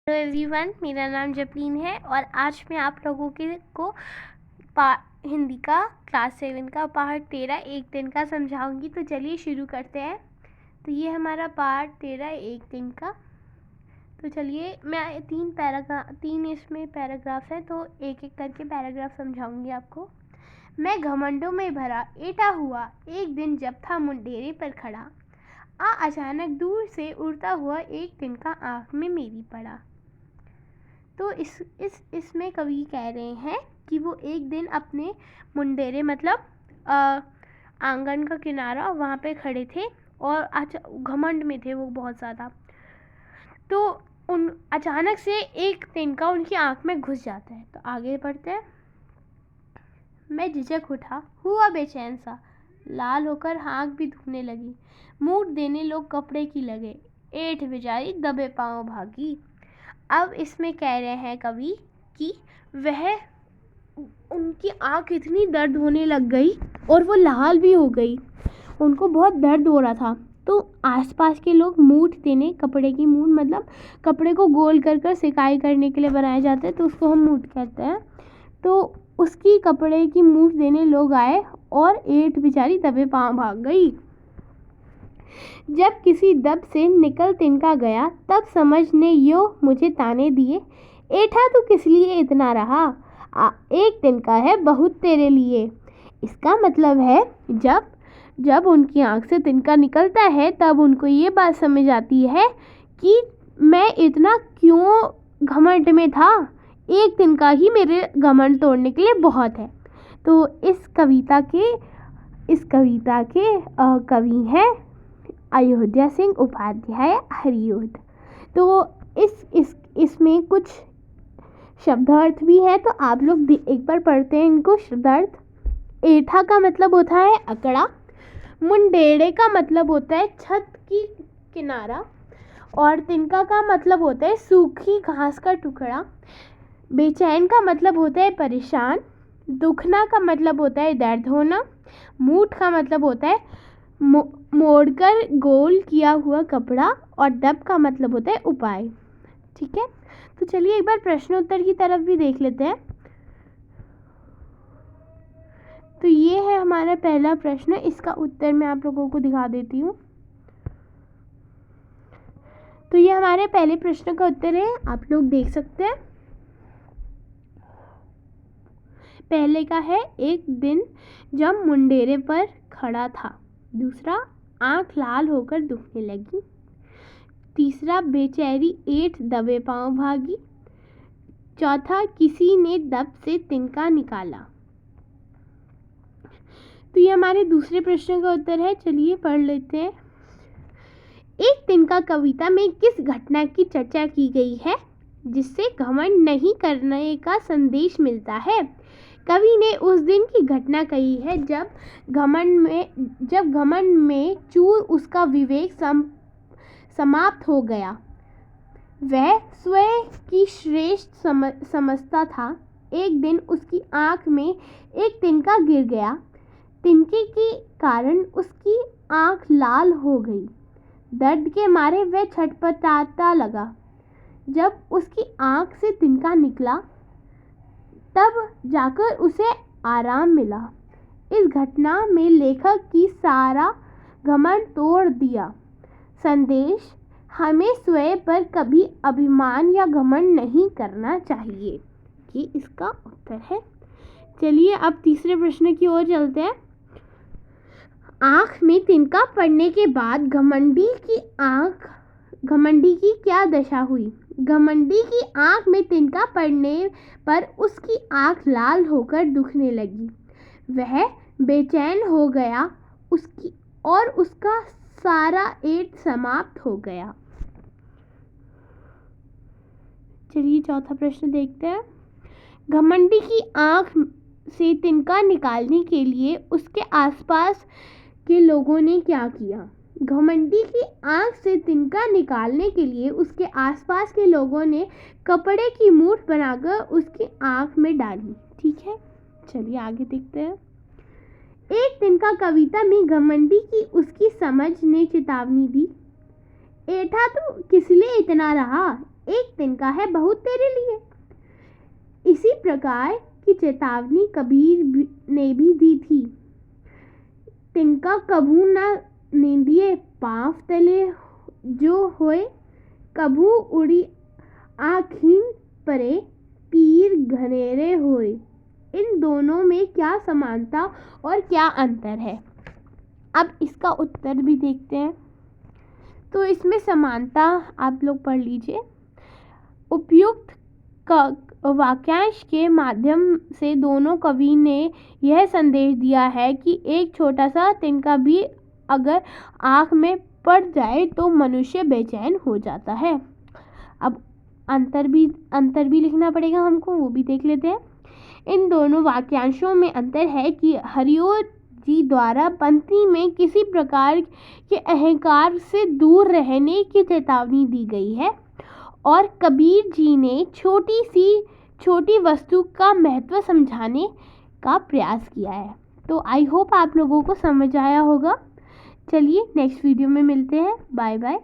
Hello everyone, मेरा नाम जपलीन है और आज मैं आप लोगों को हिंदी का क्लास 7 का पार्ट 13 एक दिन का समझाऊंगी। तो चलिए शुरू करते हैं। तो ये हमारा पार्ट 13 एक दिन का। तो चलिए मैं तीन इसमें पैराग्राफ है, तो एक एक करके पैराग्राफ समझाऊंगी आपको। मैं घमंडों में भरा एटा हुआ एक दिन जब था मुंडेरे पर खड़ा, अचानक दूर से उड़ता हुआ एक तिनका आँख में मेरी पड़ा। तो इसमें कवि कह रहे हैं कि वो एक दिन अपने मुंडेरे मतलब आंगन का किनारा वहाँ पे खड़े थे और घमंड में थे वो बहुत ज़्यादा। तो अचानक से एक तिनका उनकी आँख में घुस जाता है। तो आगे बढ़ते हैं। मैं झिझक उठा, हुआ बेचैन सा, लाल होकर आँख भी दुखने लगी। मूठ देने लोग कपड़े की लगे, ऐठ बेचारी दबे पाँव भागी। अब इसमें कह रहे हैं कवि कि उनकी आँख इतनी दर्द होने लग गई और वो लाल भी हो गई, उनको बहुत दर्द हो रहा था। तो आसपास के लोग मूठ देने, कपड़े की मूठ मतलब कपड़े को गोल कर सिकाई करने के लिए बनाए जाते हैं, तो उसको हम मूठ कहते हैं। तो उसकी कपड़े की मूठ देने लोग आए और ऐठ बेचारी दबे पाँव भाग गई। जब किसी दब से निकल तिनका गया, तब समझ ने यो मुझे ताने दिए, ऐठा तू किस लिए इतना रहा, एक तिनका है बहुत तेरे लिए। इसका मतलब है जब उनकी आँख से तिनका निकलता है तब उनको ये बात समझ आती है कि मैं इतना क्यों घमंड में था, एक तिनका ही मेरे घमंड तोड़ने के लिए बहुत है। तो इस कविता के कवि हैं अयोध्या सिंह उपाध्याय हरिओद। तो इसमें कुछ शब्दार्थ भी है, तो आप लोग एक बार पढ़ते हैं इनको शब्दार्थ। ऐठा का मतलब होता है अकड़ा, मुंडेरे का मतलब होता है छत की किनारा, और तिनका का मतलब होता है सूखी घास का टुकड़ा। बेचैन का मतलब होता है परेशान, दुखना का मतलब होता है दर्द होना, मूठ का मतलब होता है मोड़कर गोल किया हुआ कपड़ा, और दब का मतलब होता है उपाय। ठीक है, तो चलिए एक बार प्रश्नोत्तर की तरफ भी देख लेते हैं। तो ये है हमारा पहला प्रश्न, इसका उत्तर मैं आप लोगों को दिखा देती हूँ। तो ये हमारे पहले प्रश्न का उत्तर है, आप लोग देख सकते हैं। पहले का है एक दिन जब मुंडेरे पर खड़ा था। दूसरा, आँख लाल होकर दुखने लगी। तीसरा, बेचारी ऐठ दबे पाँव भागी। चौथा, किसी ने दब से तिनका निकाला। तो ये हमारे दूसरे प्रश्न का उत्तर है, चलिए पढ़ लेते हैं। एक तिनका कविता में किस घटना की चर्चा की गई है जिससे घमंड नहीं करने का संदेश मिलता है? कवि ने उस दिन की घटना कही है जब घमंड में चूर उसका विवेक समाप्त हो गया। वह स्वयं की श्रेष्ठ समझता था। एक दिन उसकी आँख में एक तिनका गिर गया। तिनके के कारण उसकी आँख लाल हो गई। दर्द के मारे वह छटपटाता लगा। जब उसकी आँख से तिनका निकला तब जाकर उसे आराम मिला। इस घटना में लेखक की सारा घमंड तोड़ दिया। संदेश, हमें स्वयं पर कभी अभिमान या घमंड नहीं करना चाहिए। ये इसका उत्तर है। चलिए अब तीसरे प्रश्न की ओर चलते हैं। आँख में तिनका पड़ने के बाद घमंडी की क्या दशा हुई? घमंडी की आँख में तिनका पड़ने पर उसकी आँख लाल होकर दुखने लगी। वह बेचैन हो गया, उसका सारा ऐठ समाप्त हो गया। चलिए चौथा प्रश्न देखते हैं। घमंडी की आँख से तिनका निकालने के लिए उसके आसपास के लोगों ने क्या किया? घमंडी की आँख से तिनका निकालने के लिए उसके आसपास के लोगों ने कपड़े की मूठ बनाकर उसकी आँख में डाली। ठीक है, चलिए आगे देखते हैं। एक तिनका कविता में घमंडी की उसकी समझ ने चेतावनी दी। ऐठा तू किस लिए इतना रहा, एक तिनका है बहुत तेरे लिए। इसी प्रकार की चेतावनी कबीर ने भी दी थी। तिनका कभू न नींदिए पाँव तले जो होए, कभू उड़ी आँखीन परे पीर घनेरे होए। इन दोनों में क्या समानता और क्या अंतर है? अब इसका उत्तर भी देखते हैं। तो इसमें समानता आप लोग पढ़ लीजिए। उपयुक्त वाक्यांश के माध्यम से दोनों कवि ने यह संदेश दिया है कि एक छोटा सा तिनका भी अगर आँख में पड़ जाए तो मनुष्य बेचैन हो जाता है। अब अंतर भी लिखना पड़ेगा हमको, वो भी देख लेते हैं। इन दोनों वाक्यांशों में अंतर है कि हरिओ जी द्वारा पंक्ति में किसी प्रकार के अहंकार से दूर रहने की चेतावनी दी गई है और कबीर जी ने छोटी वस्तु का महत्व समझाने का प्रयास किया है। तो आई होप आप लोगों को समझ आया होगा। चलिए नेक्स्ट वीडियो में मिलते हैं। Bye bye.